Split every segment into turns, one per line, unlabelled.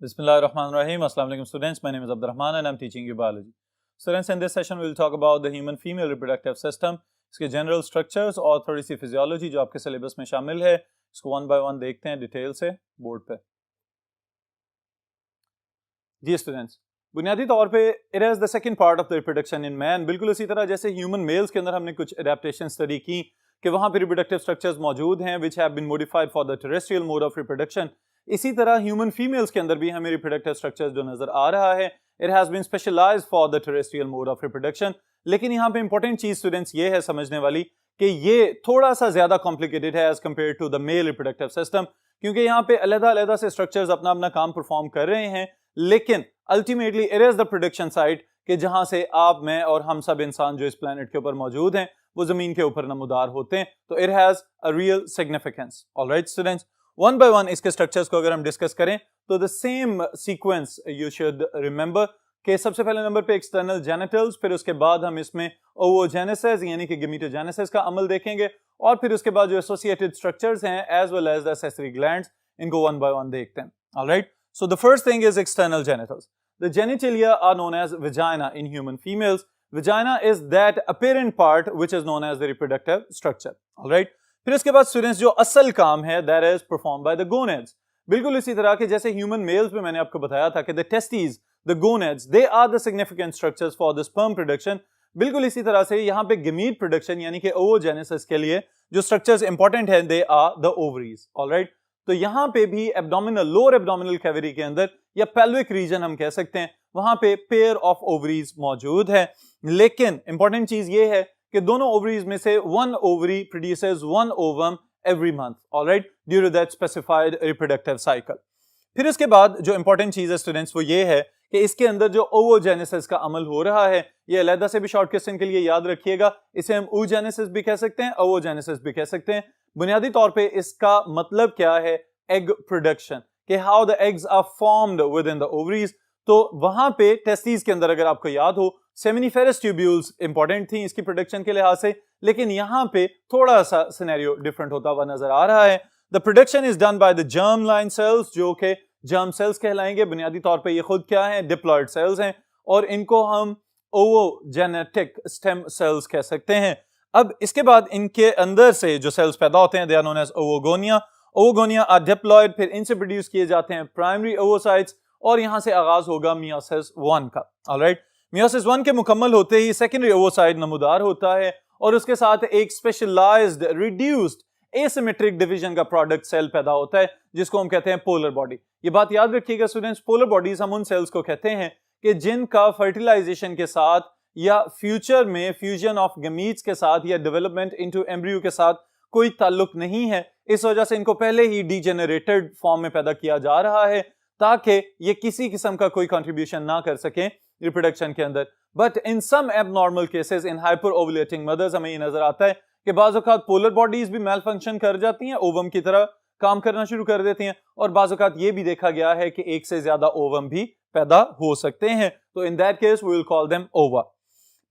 Bismillahirrahmanirrahim. Assalamu alaikum students. My name is Abdurrahman and I'm teaching you biology. Students, in this session we will talk about the human female reproductive system, इसके general structures और थोड़ी सी physiology जो आपके syllabus में शामिल है, इसको one by one देखते हैं डिटेल से बोर्ड पे। जी स्टूडेंट्स, बुनियादी तौर पे it is the second part of the reproduction in man। बिल्कुल उसी तरह जैसे human males के अंदर हमने कुछ adaptation study की कि वहाँ पे reproductive structures मौजूद हैं which have been modified for the terrestrial mode of reproduction, इसी तरह ह्यूमन फीमेल्स के अंदर भी हमें रिप्रोडक्टिव स्ट्रक्चर जो नजर आ रहा है it has been specialised for the terrestrial mode of reproduction. लेकिन यहाँ पे इंपॉर्टेंट चीज स्टूडेंट्स ये है समझने वाली कि ये थोड़ा सा ज्यादा कॉम्प्लिकेटेड है as compared to the male reproductive system, क्योंकि यहाँ पे अलग-अलग से स्ट्रक्चर्स अपना अपना काम परफॉर्म कर रहे हैं, लेकिन ultimately it is the production site कि जहां से आप, मैं और हम सब इंसान जो इस प्लेनेट के ऊपर मौजूद हैं वो जमीन के ऊपर नमूदार होते हैं। तो it has a real significance. Alright students, one by one इसके स्ट्रक्चर्स को अगर हम डिस्कस करें तो the same sequence you should remember कि सबसे पहले नंबर पे एक्सटर्नल जेनिटल्स, फिर उसके बाद हम इसमें ओवोजेनेसिस यानी कि गमीटोजेनेसिस का अमल देखेंगे, और फिर उसके बाद जो एसोसिएटेड स्ट्रक्चर्स हैं as well as the accessory glands, इनको वन बाय वन देखते हैं। Alright, so the first thing is external genitals. The genitalia are known as vagina in human females. Vagina is that apparent part which is known as the reproductive structure. Alright, फिर इसके बाद students जो असल काम है that is perform by the gonads. बिल्कुल इसी तरह के जैसे ह्यूमन मेल्स में मैंने आपको बताया था कि the testes, the gonads, they are the significant structures for the sperm production. बिल्कुल इसी तरह से यहाँ पे गमीट प्रोडक्शन यानी कि ओवोजेनेसिस के लिए जो स्ट्रक्चर्स इंपॉर्टेंट हैं they are the ovaries. Alright, तो यहाँ पे भी एब्डोमिनल, लोअर एब्डोमिनल कैविटी के अंदर या पेल्विक रीजन हम कह सकते हैं, वहां पे पेयर ऑफ ओवरीज मौजूद है। लेकिन इंपॉर्टेंट चीज ये है कि दोनों ओवरीज में से one ovary produces one ovum every month, alright, due to that specified reproductive cycle. फिर इसके बाद जो इंपॉर्टेंट चीज है स्टूडेंट्स वो ये है कि इसके अंदर जो ओवोजेनेसिस का अमल हो रहा है, ये अलग से भी शॉर्ट क्वेश्चन के लिए याद रखिएगा, इसे हम oogenesis भी कह सकते हैं, ओवोजेनेसिस भी कह सकते हैं। बुनियादी तौर पे इसका मतलब क्या है, एग प्रोडक्शन, कि how the eggs are formed within the ovaries. तो वहां पे टेस्टीज के अंदर अगर आपको याद हो सेमिनिफेरस ट्यूब्यूल्स इंपॉर्टेंट थी इसकी प्रोडक्शन के लिहाज से, लेकिन यहाँ पे थोड़ा सा सिनेरियो डिफरेंट होता हुआ नजर आ रहा है। The production is done by the germ line cells, जो कि जर्म सेल्स कहलाएंगे। बुनियादी तौर पे ये खुद क्या है, डिप्लॉयड सेल्स हैं, और इनको हम ओवोजेनेटिक स्टेम सेल्स कह सकते हैं। अब इसके बाद इनके अंदर से जो सेल्स पैदा होते हैं they are known as oogonia. Oogonia are diploid, फिर इनसे प्रोड्यूस किए जाते हैं प्राइमरी ओवोसाइट्स, और यहां से आगाज होगा मियोसिस 1 का। ऑलराइट, मियोसिस 1 के मुकम्मल होते ही सेकेंडरी ओवोसाइट नमूदार होता है, और उसके साथ एक स्पेशलाइज्ड रिड्यूस्ड एसिमेट्रिक डिवीजन का प्रोडक्ट सेल पैदा होता है जिसको हम कहते हैं पोलर बॉडी। ये बात याद रखिएगा स्टूडेंट्स, पोलर बॉडीज हम उन सेल्स को कहते हैं कि जिनका फर्टिलाइजेशन के साथ या फ्यूचर में फ्यूजन ऑफ गमीट्स के साथ या डेवलपमेंट इनटू एम्ब्रियो के साथ कोई ताल्लुक नहीं है। इस वजह से इनको पहले ही डीजेनरेटेड फॉर्म में पैदा किया जा रहा है ताकि ये किसी किस्म का कोई कंट्रीब्यूशन ना कर सकें रिप्रोडक्शन के अंदर। But in some abnormal cases in hyper ovulating mothers हमें ये नजर आता है कि बाज़ औक़ात पोलर बॉडीज भी मेल फंक्शन कर जाती हैं, ओवम की तरह काम करना शुरू कर देती हैं, और बाज़ औक़ात ये भी देखा गया है कि एक से ज्यादा ओवम भी पैदा हो सकते हैं। तो in that case we will call them ova.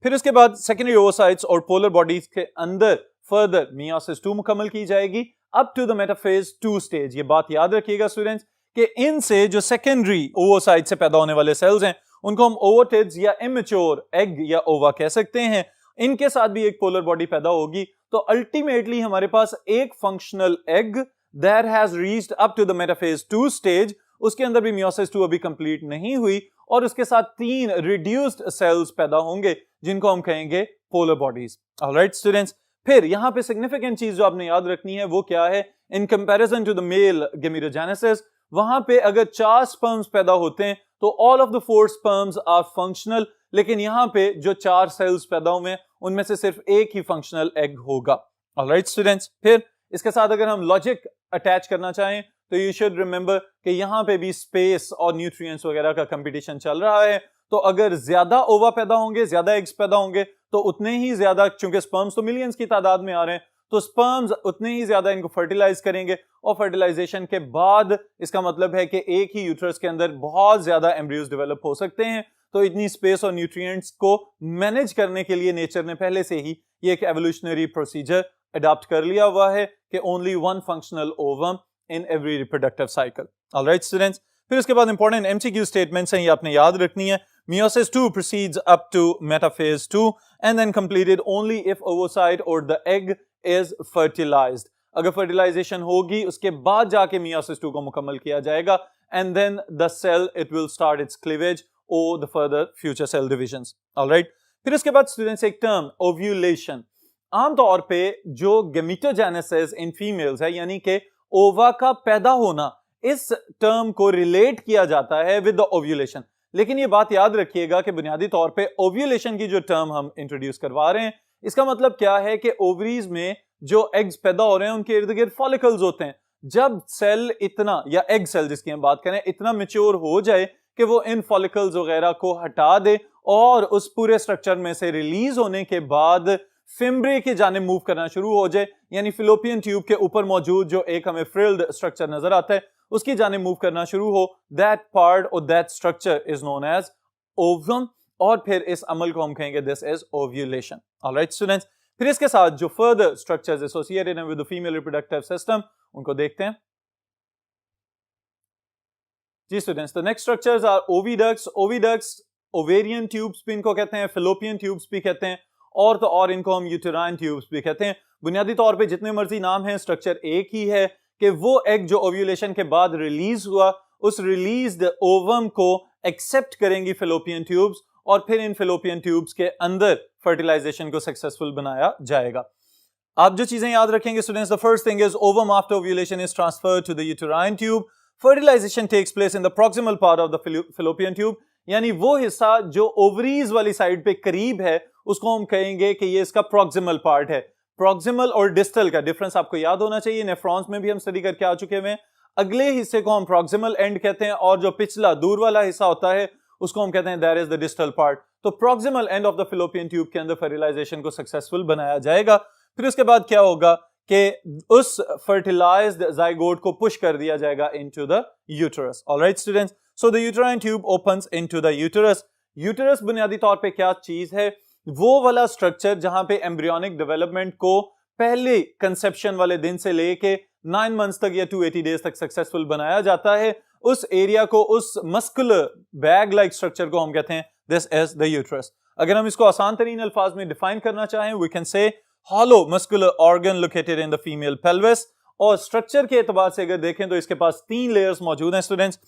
फिर उसके बाद सेकेंडरी ओवोसाइट्स और पोलर बॉडीज के अंदर फर्दर मियोसिस 2 मुकम्मल की जाएगी up to the metaphase 2 stage. ये बात याद रखिएगा स्टूडेंट्स कि इनसे जो सेकेंडरी ओवोसाइट से पैदा होने वाले सेल्स हैं उनको हम ओवोटिड्स या इमेच्योर एग या ओवा कह सकते हैं। इनके साथ भी एक पोलर बॉडी पैदा होगी, तो अल्टीमेटली हमारे पास एक functional egg that has reached up to the metaphase 2 stage, उसके अंदर भी मियोसिस 2 अभी कंप्लीट नहीं हुई, और उसके साथ 3 रिड्यूस्ड सेल्स पैदा होंगे जिनको हम कहेंगे पोलर बॉडीज। ऑलराइट स्टूडेंट्स, फिर यहाँ पे सिग्निफिकेंट चीज जो आपने याद रखनी है वो क्या है, in comparison to the male gametogenesis, वहां पे अगर 4 स्पर्म्स पैदा होते हैं तो all of the 4 sperms are functional, लेकिन यहाँ पे जो 4 सेल्स पैदा हुए हैं उनमें से सिर्फ एक ही फंक्शनल एग होगा। ऑलराइट स्टूडेंट्स, फिर इसके साथ अगर हम लॉजिक अटैच करना चाहें तो यू शुड रिमेंबर कि यहाँ पे भी स्पेस और न्यूट्रिएंट्स वगैरह का कंपटीशन चल रहा है। तो अगर ज्यादा ओवा पैदा होंगे, ज्यादा एग्स पैदा होंगे, तो उतने ही ज्यादा, चूंकि स्पर्म्स तो मिलियंस की तादाद में आ रहे हैं, तो स्पर्म्स उतने ही ज्यादा इनको फर्टिलाइज करेंगे, और फर्टिलाइजेशन के बाद इसका मतलब है कि एक ही यूट्रस के अंदर बहुत ज्यादा एम्ब्रियोज डेवलप हो सकते हैं। तो इतनी स्पेस और न्यूट्रिएंट्स को मैनेज करने के लिए नेचर ने पहले से ही ये एक एवोल्यूशनरी प्रोसीजर अडॉप्ट कर लिया हुआ है कि only one functional ovum in every reproductive cycle. Alright students, फिर उसके बाद इंपॉर्टेंट एमसीक्यू स्टेटमेंट्स हैं, ये आपने याद रखनी है. Meiosis 2 proceeds up to metaphase 2 and then completed only if oocyte or the egg is fertilized. अगर fertilization होगी उसके बाद जाके meiosis 2 को मुकम्मल किया जाएगा and then the cell it will start its cleavage or the further future cell divisions. Alright. फिर उसके बाद स्टूडेंट्स एक टर्म ovulation. आमतौर पे जो gametogenesis in females है यानी कि ओवा का पैदा होना, इस टर्म को रिलेट किया जाता है विद द ओव्यूलेशन. लेकिन ये बात याद रखिएगा कि बुनियादी तौर पे ओव्यूलेशन की जो टर्म हम इंट्रोड्यूस करवा रहे हैं, इसका मतलब क्या है कि ओवरीज में जो एग्स पैदा हो रहे हैं उनके इर्द गिर्द फॉलिकल्स होते हैं. जब सेल इतना, या एग सेल जिसकी हम बात करें, इतना मैच्योर हो जाए कि वो इन फॉलिकल्स वगैरह को हटा दे और उस पूरे स्ट्रक्चर में से रिलीज होने के बाद फिम्ब्रे की जाने मूव करना शुरू हो जाए, यानी फिलोपियन ट्यूब के ऊपर मौजूद जो एक हमें फ्रिल्ड स्ट्रक्चर नजर आता है उसकी जाने मूव करना शुरू हो, दैट पार्ट और that structure is known as ovum. और फिर इस अमल को हम कहेंगे this is ovulation. Alright students, फिर इसके साथ जो फर्दर स्ट्रक्चर्स एसोसिएटेड हैं with the female reproductive system उनको देखते हैं. जी students, the next structures are oviducts. Oviducts ovarian tubes भी इनको कहते हैं, फिलोपियन ट्यूब्स भी कहते हैं, और तो और इनको हम यूटेराइन ट्यूब्स भी कहते हैं. बुनियादी तौर पे जितने मर्जी नाम हैं, स्ट्रक्चर एक ही है कि वो एग जो ओव्यूलेशन के बाद रिलीज हुआ, उस रिलीज्ड ओवम को एक्सेप्ट करेंगी फिलोपियन ट्यूब्स और फिर इन फिलोपियन ट्यूब्स के अंदर फर्टिलाइजेशन को सक्सेसफुल बनाया जाएगा. आप जो चीजें याद रखेंगे students, the first thing is ovum after ovulation is transferred to the uterine tube. Fertilisation takes place in the proximal part of the fallopian tube, यानी वो हिस्सा जो ओवरीज वाली साइड पे करीब है उसको हम कहेंगे कि ये इसका प्रॉक्सिमल पार्ट है. प्रॉक्सिमल और डिस्टल का डिफरेंस आपको याद होना चाहिए, नेफ्रॉन्स में भी हम स्टडी करके आ चुके हैं. अगले हिस्से को हम प्रॉक्सिमल एंड कहते हैं और जो पिछला दूर वाला हिस्सा होता है उसको हम कहते हैं that is the distal part. तो proximal end of the fallopian tube के अंदर फर्टिलाइजेशन को सक्सेसफुल बनाया जाएगा. फिर उसके बाद क्या होगा कि उस फर्टिलाइज्ड जाइगोट को पुश कर दिया जाएगा into the uterus. Alright students, so the uterine tube opens into the uterus. Uterus बुनियादी तौर पे क्या चीज है? वो वाला स्ट्रक्चर जहां पे एम्ब्रियोनिक डेवलपमेंट को पहले कंसेप्शन वाले दिन से लेके 9 मंथ्स तक या 280 डेज तक सक्सेसफुल बनाया जाता है. उस एरिया को, उस मस्कुलर बैग लाइक स्ट्रक्चर को हम कहते हैं दिस इज द यूटेरस. अगर हम इसको आसान तरीन अल्फाज में डिफाइन करना चाहें, we can say hollow muscular organ located in the female pelvis. और स्ट्रक्चर के एतबार से अगर देखें तो इसके पास 3 लेयर्स मौजूद हैं स्टूडेंट्स,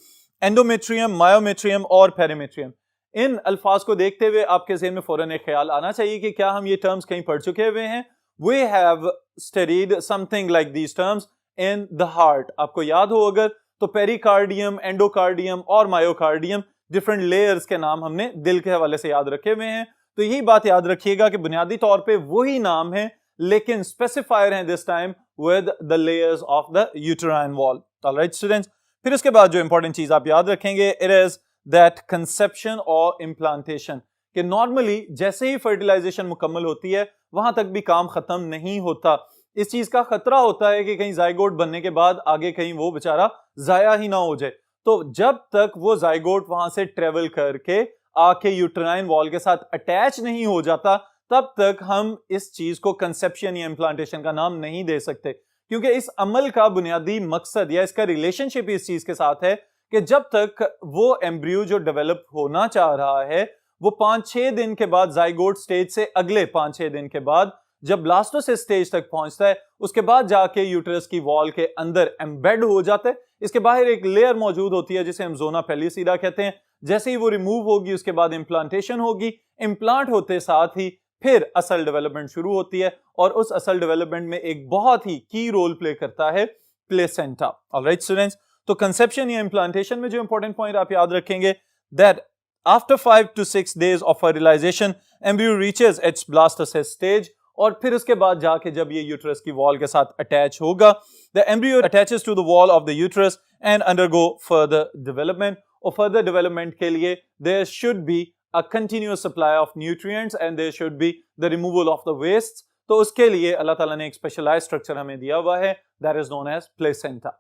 एंडोमेट्रियम, मायोमेट्रियम और पेरीमेट्रियम. इन अल्फाज को देखते हुए आपके ज़हन में फौरन एक ख्याल आना चाहिए कि क्या हम ये टर्म्स कहीं पढ़ चुके हुए हैं. We have studied something like these terms in the heart. आपको याद हो अगर तो पेरिकार्डियम, एंडोकार्डियम और मायोकार्डियम डिफरेंट लेयर्स के नाम हमने दिल के हवाले से याद रखे हुए हैं. तो यही बात याद रखिएगा कि बुनियादी तौर पे वही नाम है लेकिन स्पेसिफायर हैं this time with the layers of the uterine wall. Alright students, फिर उसके बाद जो इंपॉर्टेंट चीज आप याद रखेंगे, इट इज दैट कंसेप्शन और इम्प्लांटेशन. कि नॉर्मली जैसे ही फर्टिलाइजेशन मुकम्मल होती है वहां तक भी काम खत्म नहीं होता. इस चीज का खतरा होता है कि कहीं जाइगोट बनने के बाद आगे कहीं वो बेचारा जाया ही ना हो जाए. तो जब तक वो जाइगोट वहां से ट्रेवल करके आके यूटेराइन वॉल के साथ अटैच नहीं हो जाता, तब तक हम इस चीज को कंसेप्शन या इम्प्लांटेशन का नाम नहीं दे सकते. क्योंकि इस अमल का बुनियादी मकसद या इसका रिलेशनशिप इस चीज के साथ है कि जब तक वो एम्ब्रियो जो डेवलप होना चाह रहा है वो 5-6 दिन के बाद जाइगोट स्टेज से अगले 5-6 दिन के बाद जब ब्लास्टोसिस स्टेज तक पहुंचता है, उसके बाद जाके यूटेरस की वॉल के अंदर एम्बेड हो जाता है. इसके बाहर एक लेयर मौजूद होती है जिसे हम जोना पेलिसीडा कहते हैं. जैसे ही वो रिमूव होगी उसके बाद इम्प्लांटेशन होगी. इम्प्लांट होते साथ ही फिर असल डेवलपमेंट शुरू होती है और उस असल डेवलपमेंट में एक बहुत ही की रोल प्ले करता है प्लेसेंटा. ऑलराइट स्टूडेंट्स, तो कंसेप्शन या इम्प्लांटेशन में जो इंपॉर्टेंट पॉइंट आप याद रखेंगे, that after 5 to 6 days of fertilisation embryo reaches its blastocyst stage. और फिर उसके बाद जाके जब ये यूटेरस की वॉल के साथ अटैच होगा, the embryo attaches to the wall of the uterus and undergo further development. और फर्दर डेवलपमेंट के लिए there should be a continuous supply of nutrients and there should be the removal of the wastes. तो उसके लिए अल्लाह ताला ने एक specialised structure हमें दिया हुआ है, that is known as placenta.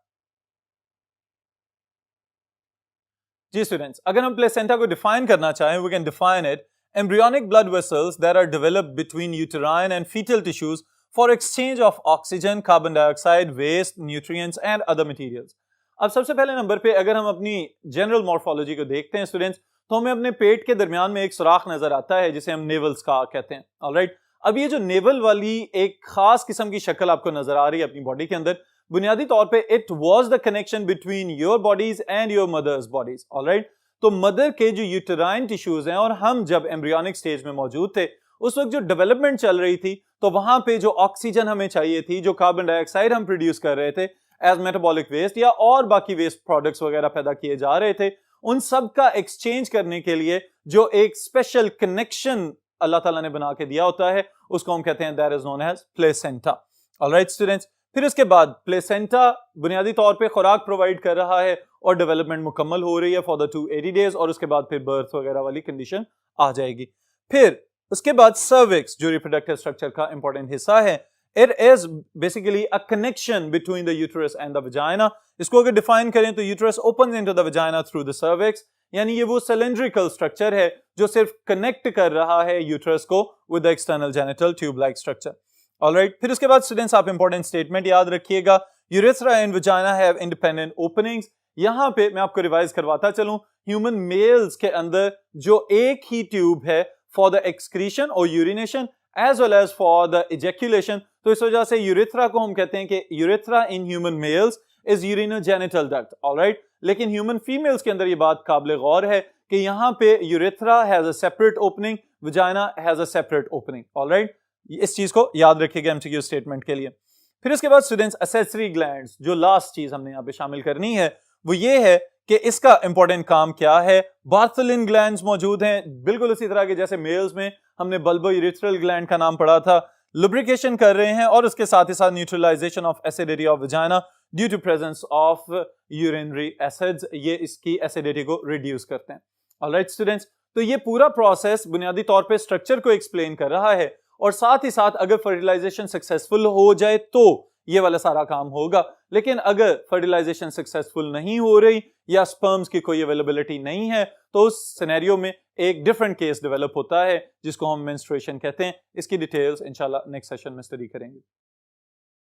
जी स्टूडेंट्स, अगर हम प्लेसेंटा को डिफाइन करना चाहें, we can define it embryonic blood vessels that are developed between uterine and fetal tissues for exchange of oxygen, carbon dioxide, waste, nutrients and other materials. अब सबसे पहले number पे अगर हम अपनी जनरल मॉर्फोलॉजी को देखते हैं स्टूडेंट्स, तो हमें अपने पेट के दरमियान में एक सुराख नजर आता है जिसे हम नेवल स्कार कहते हैं। ऑलराइट, अब ये जो नेवल वाली एक खास किस्म की शक्ल आपको नजर आ रही है अपनी बॉडी के अंदर, बुनियादी तौर पे it was the connection between your bodies and your mother's bodies. Alright, तो मदर के जो यूटेराइन टिश्यूज हैं और हम जब एम्ब्रियोनिक स्टेज में मौजूद थे उस वक्त जो डेवलपमेंट चल रही थी, तो वहां पे जो ऑक्सीजन हमें चाहिए थी, जो कार्बन डाइऑक्साइड हम प्रोड्यूस कर रहे थे एज मेटाबॉलिक वेस्ट या और बाकी वेस्ट प्रोडक्ट्स वगैरह पैदा किए जा रहे थे, उन सब का एक्सचेंज करने के लिए जो एक स्पेशल कनेक्शन अल्लाह ताला ने बना के दिया होता है उसको हम कहते हैं that is known as placenta. Alright students, फिर उसके बाद प्लेसेंटा बुनियादी तौर पे खुराक प्रोवाइड कर रहा है और डेवलपमेंट मुकम्मल हो रही है फॉर द 280 डेज और उसके बाद फिर बर्थ वगैरह वाली कंडीशन आ जाएगी। फिर उसके बाद सर्विक्स जो रिप्रोडक्टिव स्ट्रक्चर का इंपॉर्टेंट हिस्सा है, it is basically a connection between the uterus and the vagina. इसको अगर डिफाइन करें तो uterus opens into the vagina through the cervix, यानी ये वो सिलेंड्रिकल स्ट्रक्चर है जो सिर्फ कनेक्ट कर रहा है यूट्रस को with the external genital tube like structure. Alright, फिर उसके बाद स्टूडेंट्स आप इंपॉर्टेंट स्टेटमेंट याद रखिएगा, urethra and vagina have independent openings. यहां पे मैं आपको रिवाइज करवाता चलूं, ह्यूमन मेल्स के अंदर जो एक ही ट्यूब है फॉर द एक्सक्रीशन और urination as well as for the ejaculation, तो इस वजह से यूरेथ्रा को हम कहते हैं कि urethra in human mails is urinogenital duct. Alright, लेकिन ह्यूमन फीमेल्स के अंदर ये बात काबिल गौर है कि यहाँ पे urethra has a separate opening, vagina has a separate opening. Alright, इस चीज को याद रखिएगा एमसीक्यू स्टेटमेंट के लिए। फिर इसके बाद स्टूडेंट्स एक्सेसरी ग्लैंड्स, जो लास्ट चीज हमने यहाँ पे शामिल करनी है वो ये है कि इसका इंपॉर्टेंट काम क्या है। बार्थलिन ग्लैंड्स मौजूद हैं, बिल्कुल उसी तरह के जैसे मेल्स में हमने बल्बो यूरेथ्रल ग्लैंड का नाम पढ़ा था, लुब्रिकेशन कर रहे हैं और उसके साथ ही साथ neutralisation of acidity of vagina due to presence of urinary acids, ये इसकी एसिडिटी को रिड्यूस करते हैं। ऑलराइट स्टूडेंट्स, तो ये पूरा प्रोसेस बुनियादी तौर पे स्ट्रक्चर को एक्सप्लेन कर रहा है और साथ ही साथ अगर फर्टिलाइजेशन सक्सेसफुल हो जाए तो ये वाला सारा काम होगा, लेकिन अगर फर्टिलाइजेशन सक्सेसफुल नहीं हो रही या स्पर्म्स की कोई अवेलेबिलिटी नहीं है तो उस सिनेरियो में एक डिफरेंट केस डेवलप होता है जिसको हम मेंस्ट्रुएशन कहते हैं। इसकी डिटेल्स इंशाल्लाह नेक्स्ट सेशन में स्टडी करेंगे।